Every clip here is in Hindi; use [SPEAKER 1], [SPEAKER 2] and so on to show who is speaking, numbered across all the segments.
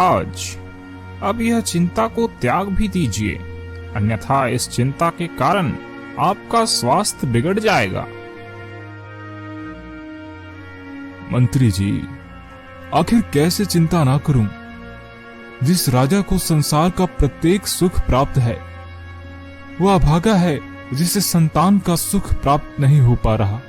[SPEAKER 1] महाराज, अब यह चिंता को त्याग भी दीजिए, अन्यथा इस चिंता के कारण आपका स्वास्थ्य बिगड़ जाएगा।
[SPEAKER 2] मंत्री जी, आखिर कैसे चिंता ना करूं? जिस राजा को संसार का प्रत्येक सुख प्राप्त है, वह अभागा है जिसे संतान का सुख प्राप्त नहीं हो पा रहा।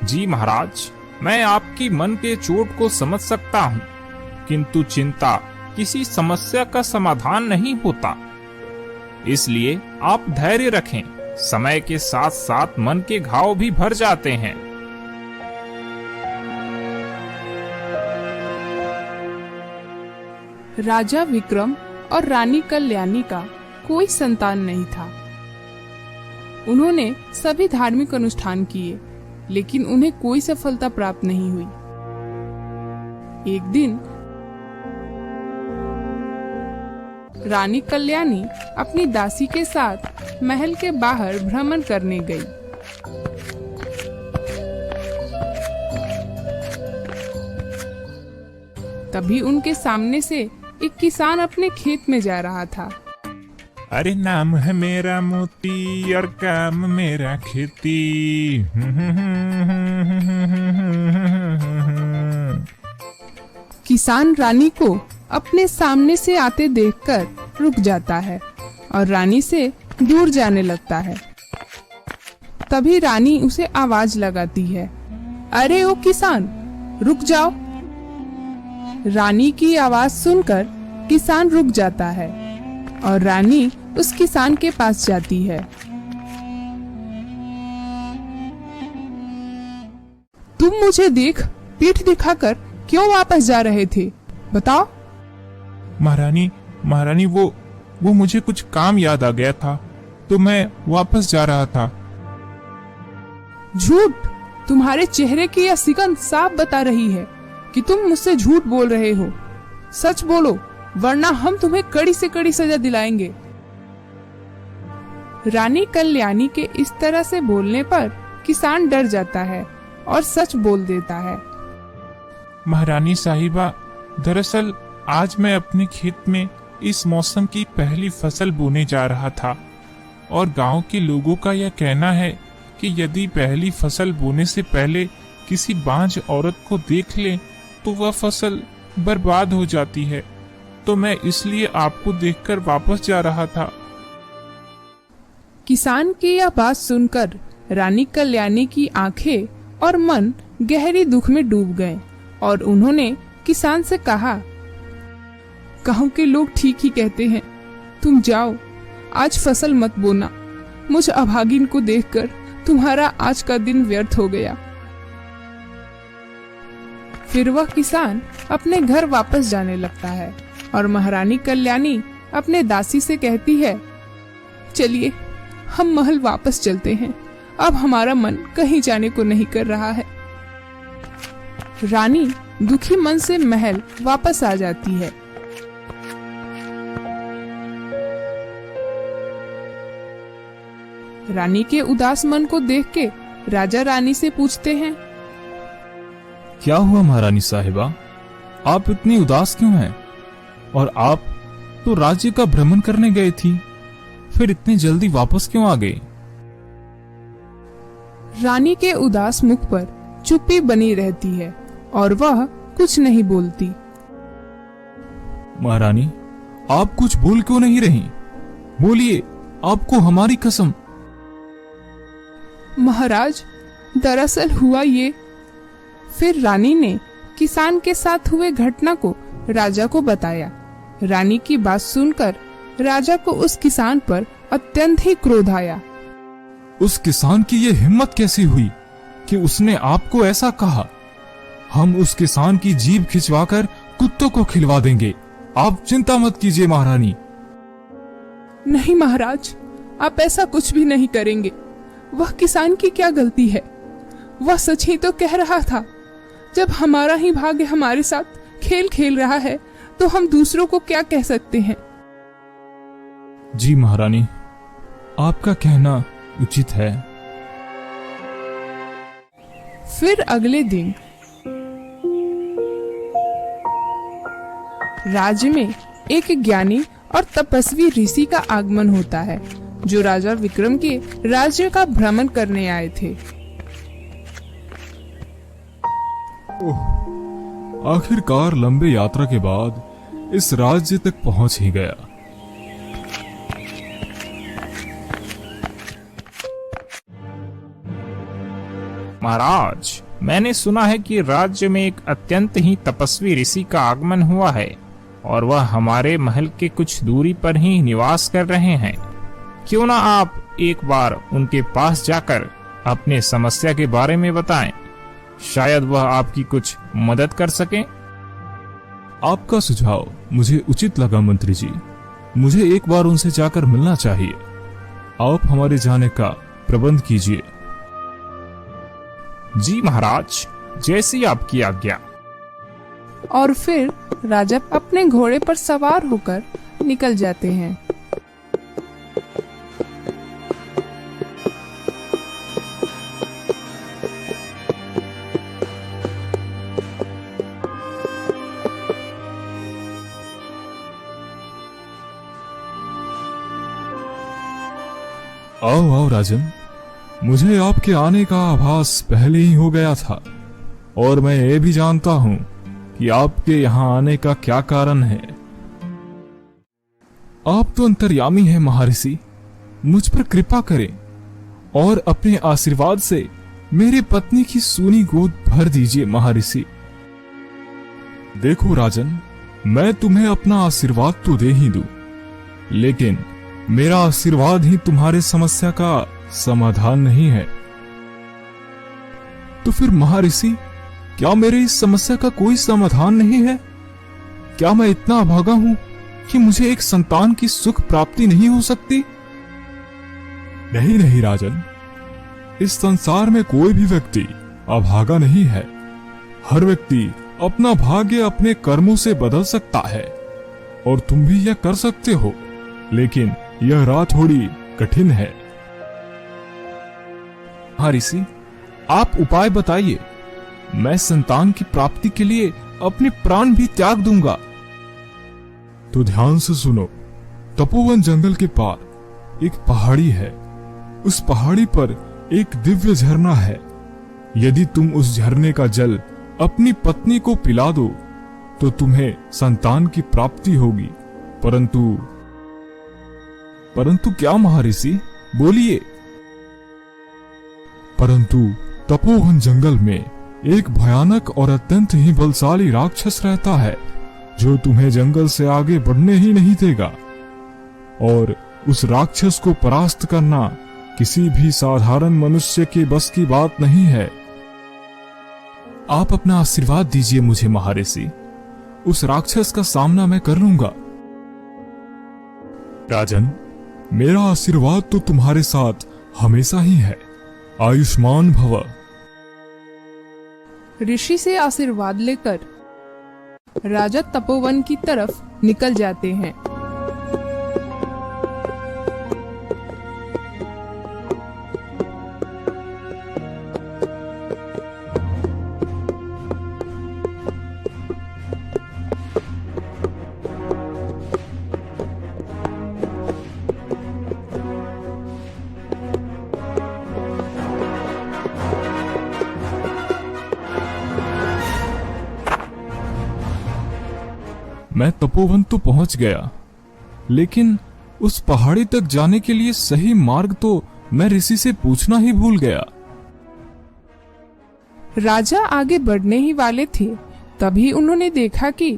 [SPEAKER 1] जी महाराज, मैं आपकी मन के चोट को समझ सकता हूँ, किंतु चिंता किसी समस्या का समाधान नहीं होता। इसलिए आप धैर्य रखें, समय के साथ साथ मन के घाव भी भर जाते हैं।
[SPEAKER 3] राजा विक्रम और रानी कल्याणी का कोई संतान नहीं था। उन्होंने सभी धार्मिक अनुष्ठान किए, लेकिन उन्हें कोई सफलता प्राप्त नहीं हुई। एक दिन रानी कल्याणी अपनी दासी के साथ महल के बाहर भ्रमण करने गई। तभी उनके सामने से एक किसान अपने खेत में जा रहा था।
[SPEAKER 2] अरे नाम है मेरा मोती और काम मेरा खेती।
[SPEAKER 3] किसान रानी को अपने सामने से आते देखकर रुक जाता है और रानी से दूर जाने लगता है। तभी रानी उसे आवाज लगाती है, अरे ओ किसान, रुक जाओ। रानी की आवाज सुनकर किसान रुक जाता है और रानी उस किसान के पास जाती है। तुम मुझे देख पीठ दिखाकर क्यों वापस जा रहे थे, बताओ।
[SPEAKER 2] महारानी वो मुझे कुछ काम याद आ गया था, तो मैं वापस जा रहा था।
[SPEAKER 3] झूठ! तुम्हारे चेहरे की यह सिकन साफ बता रही है कि तुम मुझसे झूठ बोल रहे हो। सच बोलो, वरना हम तुम्हें कड़ी से कड़ी सजा दिलाएंगे। रानी कल्याणी के इस तरह से बोलने पर किसान डर जाता है और सच बोल देता है।
[SPEAKER 2] महारानी साहिबा, दरअसल आज मैं अपने खेत में इस मौसम की पहली फसल बोने जा रहा था और गांव के लोगों का यह कहना है कि यदि पहली फसल बोने से पहले किसी बांझ औरत को देख ले तो वह फसल बर्बाद हो जाती है, तो मैं इसलिए आपको देखकर वापस जा रहा था।
[SPEAKER 3] किसान की यह बात सुनकर रानी कल्याणी की आंखें और मन गहरी दुख में डूब गए और उन्होंने किसान से कहा, गांव के लोग ठीक ही कहते हैं, तुम जाओ, आज फसल मत बोना। मुझ अभागिन को देखकर तुम्हारा आज का दिन व्यर्थ हो गया। फिर वह किसान अपने घर वापस जाने लगता है और महारानी कल्याणी अपने दासी से कहती है, चलिए हम महल वापस चलते हैं, अब हमारा मन कहीं जाने को नहीं कर रहा है। रानी दुखी मन से महल वापस आ जाती है। रानी के उदास मन को देख के राजा रानी से पूछते हैं,
[SPEAKER 2] क्या हुआ महारानी साहिबा, आप इतनी उदास क्यों हैं? और आप तो राज्य का भ्रमण करने गए थी, फिर इतनी जल्दी वापस क्यों आ गए?
[SPEAKER 3] रानी के उदास मुख पर चुप्पी बनी रहती है और वह कुछ नहीं बोलती।
[SPEAKER 2] महारानी, आप कुछ बोल क्यों नहीं रही? बोलिए, आपको हमारी कसम।
[SPEAKER 3] महाराज, दरअसल हुआ ये। फिर रानी ने किसान के साथ हुए घटना को राजा को बताया। रानी की बात सुनकर राजा को उस किसान पर अत्यंत ही क्रोध आया।
[SPEAKER 2] उस किसान की ये हिम्मत कैसी हुई कि उसने आपको ऐसा कहा? हम उस किसान की जीभ खिंचवाकर कुत्तों को खिलवा देंगे, आप चिंता मत कीजिए महारानी।
[SPEAKER 3] नहीं महाराज, आप ऐसा कुछ भी नहीं करेंगे। वह किसान की क्या गलती है? वह सच ही तो कह रहा था। जब हमारा ही भाग्य हमारे साथ खेल खेल रहा है तो हम दूसरों को क्या कह सकते हैं?
[SPEAKER 2] जी महारानी, आपका कहना उचित है।
[SPEAKER 3] फिर अगले दिन राज्य में एक ज्ञानी और तपस्वी ऋषि का आगमन होता है, जो राजा विक्रम के राज्य का भ्रमण करने आए थे।
[SPEAKER 4] आखिरकार लंबे यात्रा के बाद इस राज्य तक पहुंच ही गया।
[SPEAKER 1] महाराज, मैंने सुना है कि राज्य में एक अत्यंत ही तपस्वी ऋषि का आगमन हुआ है और वह हमारे महल के कुछ दूरी पर ही निवास कर रहे हैं। क्यों ना आप एक बार उनके पास जाकर अपने समस्या के बारे में बताएं। शायद वह आपकी कुछ मदद कर सकें।
[SPEAKER 4] आपका सुझाव मुझे उचित लगा मंत्री जी। मुझे एक बार उनसे जाकर मिलना चाहिए। आप हमारे जाने का प्रबंध कीजिए।
[SPEAKER 1] जी महाराज, जैसी आपकी आज्ञा।
[SPEAKER 3] और फिर राजा अपने घोड़े पर सवार होकर निकल जाते हैं।
[SPEAKER 4] आओ आओ राजन, मुझे आपके आने का आभास पहले ही हो गया था और मैं ये भी जानता हूं कि आपके यहाँ आने का क्या कारण है। आप तो अंतर्यामी हैं महर्षि, मुझ पर कृपा करें और अपने आशीर्वाद से मेरे पत्नी की सूनी गोद भर दीजिए महर्षि। देखो राजन, मैं तुम्हें अपना आशीर्वाद तो दे ही दूं, लेकिन मेरा आशीर्वाद ही तुम्हारे समस्या का समाधान नहीं है। तो फिर महर्षि, क्या मेरे इस समस्या का कोई समाधान नहीं है? क्या मैं इतना अभागा हूं कि मुझे एक संतान की सुख प्राप्ति नहीं हो सकती? नहीं नहीं राजन, इस संसार में कोई भी व्यक्ति अभागा नहीं है। हर व्यक्ति अपना भाग्य अपने कर्मों से बदल सकता है और तुम भी यह कर सकते हो, लेकिन यह राह थोड़ी कठिन है। महर्षि, आप उपाय बताइए। मैं संतान की प्राप्ति के लिए अपने प्राण भी त्याग दूंगा। तो ध्यान से सुनो। तपोवन जंगल के पार एक पहाड़ी है। उस पहाड़ी पर एक दिव्य झरना है। यदि तुम उस झरने का जल अपनी पत्नी को पिला दो तो तुम्हें संतान की प्राप्ति होगी। परंतु क्या महर्षि, बोलिए। परंतु तपोवन जंगल में एक भयानक और अत्यंत ही बलशाली राक्षस रहता है, जो तुम्हें जंगल से आगे बढ़ने ही नहीं देगा। और उस राक्षस को परास्त करना किसी भी साधारण मनुष्य के बस की बात नहीं है। आप अपना आशीर्वाद दीजिए मुझे महर्षि। उस राक्षस का सामना मैं कर लूंगा। राजन, मेरा आशीर्वाद तो तुम्हारे साथ हमेशा ही है। आयुष्मान भव।
[SPEAKER 3] ऋषि से आशीर्वाद लेकर राजा तपोवन की तरफ निकल जाते हैं।
[SPEAKER 4] मैं तपोवन तो पहुंच गया, लेकिन उस पहाड़ी तक जाने के लिए सही मार्ग तो मैं ऋषि से पूछना ही भूल गया।
[SPEAKER 3] राजा आगे बढ़ने ही वाले थे, तभी उन्होंने देखा कि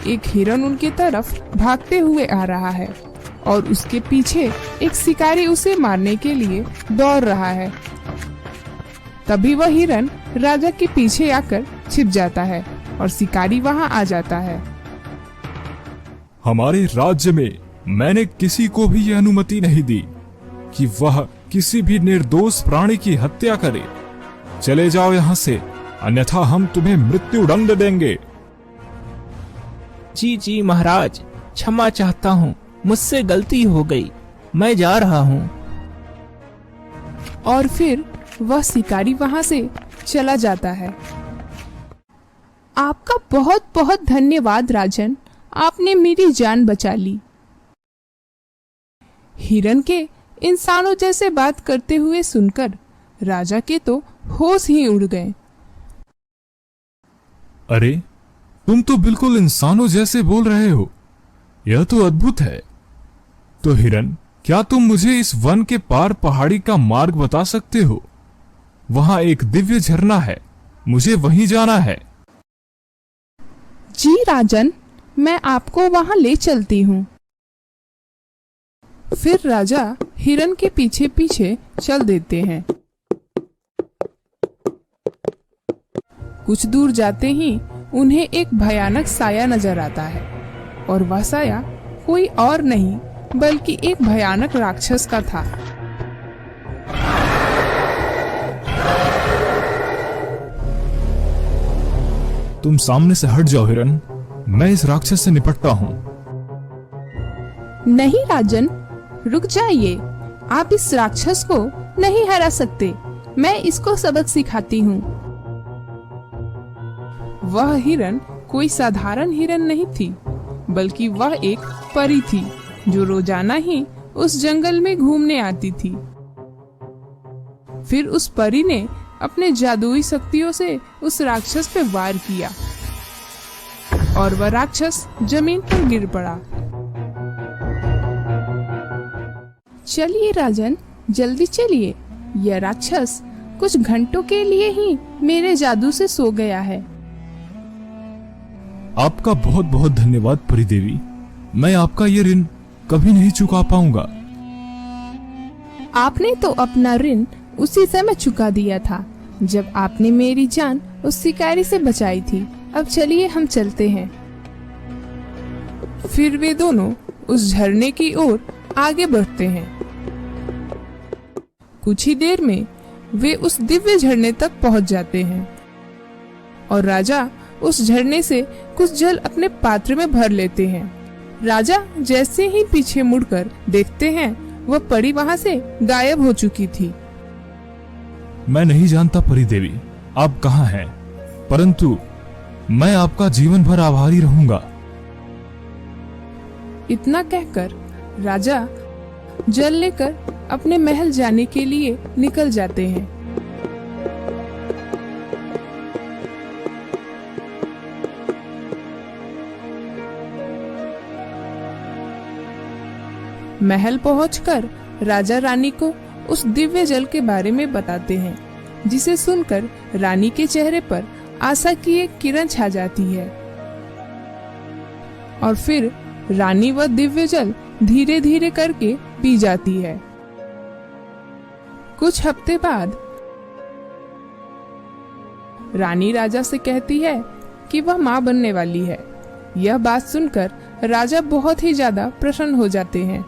[SPEAKER 3] एक हिरन उनके तरफ भागते हुए आ रहा है और उसके पीछे एक शिकारी उसे मारने के लिए दौड़ रहा है। तभी वह हिरन राजा के पीछे आकर छिप जाता है और शिकारी वहां आ जाता है।
[SPEAKER 4] हमारे राज्य में मैंने किसी को भी यह अनुमति नहीं दी कि वह किसी भी निर्दोष प्राणी की हत्या करे। चले जाओ यहाँ से, अन्यथा हम तुम्हें मृत्युदंड देंगे।
[SPEAKER 5] जी जी महाराज, क्षमा चाहता हूँ, मुझसे गलती हो गई, मैं जा रहा हूँ।
[SPEAKER 3] और फिर वह शिकारी वहां से चला जाता है। आपका बहुत बहुत धन्यवाद राजन, आपने मेरी जान बचा ली। हिरन के इंसानों जैसे बात करते हुए सुनकर राजा के तो होश ही उड़ गए।
[SPEAKER 4] अरे, तुम तो बिल्कुल इंसानों जैसे बोल रहे हो, यह तो अद्भुत है। तो हिरन, क्या तुम मुझे इस वन के पार पहाड़ी का मार्ग बता सकते हो? वहां एक दिव्य झरना है, मुझे वहीं जाना है।
[SPEAKER 3] जी राजन, मैं आपको वहां ले चलती हूँ। फिर राजा हिरन के पीछे पीछे चल देते हैं। कुछ दूर जाते ही उन्हें एक भयानक साया नजर आता है और वह साया कोई और नहीं बल्कि एक भयानक राक्षस का था।
[SPEAKER 4] तुम सामने से हट जाओ हिरन, मैं इस राक्षस से निपटता हूँ।
[SPEAKER 3] नहीं राजन, रुक जाइए, आप इस राक्षस को नहीं हरा सकते, मैं इसको सबक सिखाती हूँ। वह हिरन कोई साधारण हिरन नहीं थी, बल्कि वह एक परी थी जो रोजाना ही उस जंगल में घूमने आती थी। फिर उस परी ने अपने जादुई शक्तियों से उस राक्षस पे वार किया और वह राक्षस जमीन पर गिर पड़ा। चलिए राजन, जल्दी चलिए, यह राक्षस कुछ घंटों के लिए ही मेरे जादू से सो गया है।
[SPEAKER 4] आपका बहुत बहुत धन्यवाद परी देवी, मैं आपका ये ऋण कभी नहीं चुका पाऊंगा।
[SPEAKER 3] आपने तो अपना ऋण उसी समय चुका दिया था जब आपने मेरी जान उस शिकारी से बचाई थी। अब चलिए हम चलते हैं। फिर वे दोनों उस झरने की ओर आगे बढ़ते हैं। कुछ ही देर में वे उस दिव्य झरने तक पहुंच जाते हैं और राजा उस झरने से कुछ जल अपने पात्र में भर लेते हैं। राजा जैसे ही पीछे मुड़कर देखते हैं, वह परी वहां से गायब हो चुकी थी।
[SPEAKER 4] मैं नहीं जानता परी देवी आप कहाँ हैं, परंतु मैं आपका जीवन भर आभारी रहूंगा।
[SPEAKER 3] इतना कहकर राजा जल लेकर अपने महल जाने के लिए निकल जाते हैं। महल पहुंचकर राजा रानी को उस दिव्य जल के बारे में बताते हैं, जिसे सुनकर रानी के चेहरे पर आशा की एक किरण छा जाती है और फिर रानी वह दिव्य जल धीरे धीरे करके पी जाती है। कुछ हफ्ते बाद रानी राजा से कहती है कि वह मां बनने वाली है। यह बात सुनकर राजा बहुत ही ज्यादा प्रसन्न हो जाते हैं।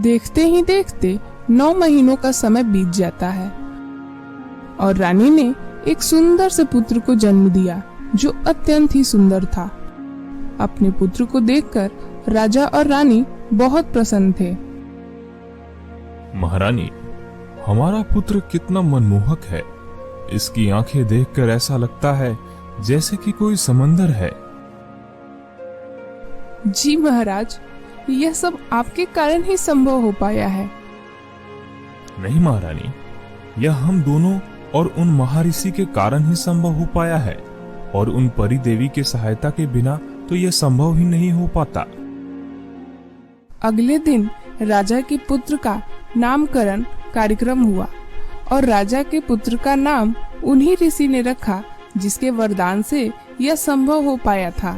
[SPEAKER 3] देखते ही देखते 9 महीनों का समय बीत जाता है और रानी ने एक सुंदर से पुत्र को जन्म दिया जो अत्यंत ही सुंदर था। अपने पुत्र को देखकर राजा और रानी बहुत प्रसन्न थे।
[SPEAKER 4] महारानी, हमारा पुत्र कितना मनमोहक है। इसकी आंखें देखकर ऐसा लगता है जैसे कि कोई समंदर है।
[SPEAKER 3] जी महाराज, यह सब आपके कारण ही संभव हो पाया है।
[SPEAKER 4] नहीं महारानी, यह हम दोनों और उन महर्षि के कारण ही संभव हो पाया है और उन परी देवी के सहायता के बिना तो यह संभव ही नहीं हो पाता।
[SPEAKER 3] अगले दिन राजा के पुत्र का नामकरण कार्यक्रम हुआ और राजा के पुत्र का नाम उन्हीं ऋषि ने रखा जिसके वरदान से यह संभव हो पाया था।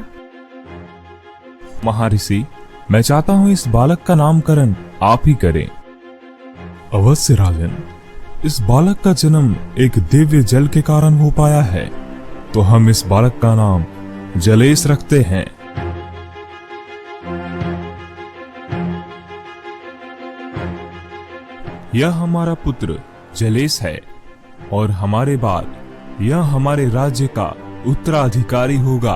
[SPEAKER 4] महर्षि, मैं चाहता हूँ इस बालक का नामकरण आप ही करें। अवश्य राजन, इस बालक का जन्म एक दिव्य जल के कारण हो पाया है, तो हम इस बालक का नाम जलेश रखते हैं। यह हमारा पुत्र जलेश है और हमारे बाद यह हमारे राज्य का उत्तराधिकारी होगा।